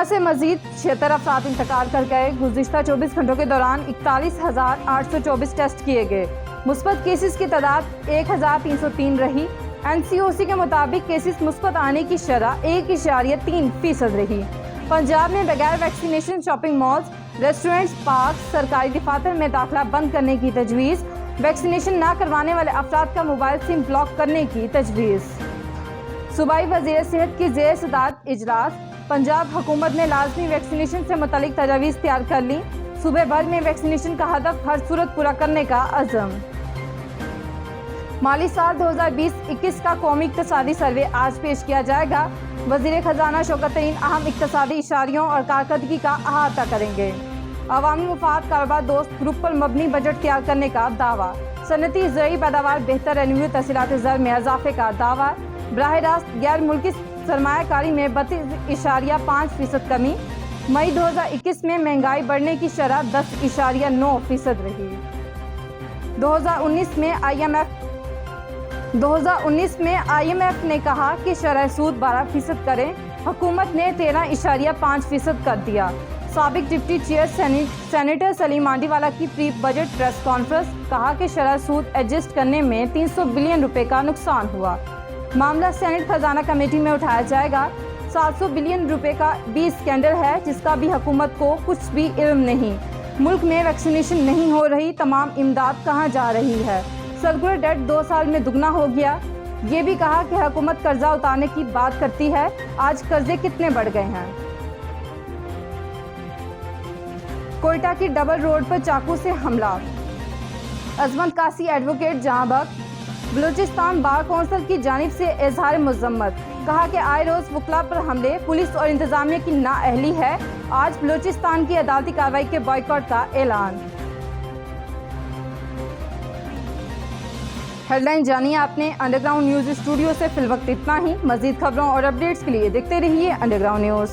से मजीद 76 अफराद इंतकाल कर गए। गुज़िश्ता 24 घंटों के दौरान 41,824 टेस्ट किए गए। मुस्बत केसेस की तादाद 1,303 रही। NCOC के मुताबिक केसेस मुस्बत आने की शरह 1.3% रही। पंजाब में बगैर vaccination shopping malls, restaurants, park, सरकारी दफातर में दाखिला बंद करने की तजवीज़। वैक्सीनेशन न करवाने वाले अफराद का मोबाइल सिम ब्लॉक करने की तजवीज़। सूबाई वज़ीर सेहत की ज़ेर सदारत इजलास। पंजाब हुकूमत ने लाजमी वैक्सीनेशन से मुतल्लिक तजावीज़ तैयार कर ली। सूबे भर में वैक्सीनेशन का हदफ हर सूरत पूरा करने का अज़म। माली साल 2020-21 का कौमी इक़्तिसादी सर्वे आज पेश किया जाएगा। वज़ीर ख़जाना शौकत तरीन अहम इक़्तिसादी इशारियों और कारकर्दगी का अहाता करेंगे। अवामी मुफाद कारोबार दोस्त ग्रुप पर मबनी बजट तैयार करने का दावा। सनती ज़रूरी पैदावार बेहतर रेवेन्यू तहसीलात ज़र में इजाफे का दावा। बराह रास्त गैर मुल्की सरमायाकारी में 32.5% कमी। मई 2021 में महंगाई बढ़ने की शरह 10.9% रही। 2019 में IMF ने कहा कि शरह सूद 12% करें। हुकूमत ने 13.5% कर दिया। साबिक डिप्टी चेयर सेनेटर सलीम आंडीवाला की प्री बजट प्रेस कॉन्फ्रेंस। कहा कि शरह सूद एडजस्ट करने में 300 बिलियन रुपए का नुकसान हुआ। मामला सेनेट खजाना कमेटी में उठाया जाएगा। 700 बिलियन रुपए का भी स्कैंडल है जिसका भी हुकूमत को कुछ भी इल्म नहीं। मुल्क में वैक्सीनेशन नहीं हो रही, तमाम इमदाद कहाँ जा रही है। सर्कुलर डेट 2 साल में दुगना हो गया। ये भी कहा कि हुकूमत कर्जा उतारने की बात करती है, आज कर्जे कितने बढ़ गए हैं। कोयटा की डबल रोड पर चाकू से हमला। अजमत कासी एडवोकेट जहां बख्श। बलूचिस्तान बार कौंसिल की जानिब से इजहार मजम्मत। कहा कि आए रोज वकला पर हमले पुलिस और इंतजामिया की नाअहली है। आज बलूचिस्तान की अदालती कार्रवाई के बॉयकॉट का ऐलान। हेडलाइन जानिए आपने। अंडरग्राउंड न्यूज स्टूडियो से फिलवक्त इतना ही। मजीद खबरों और अपडेट्स के लिए देखते रहिए अंडरग्राउंड न्यूज।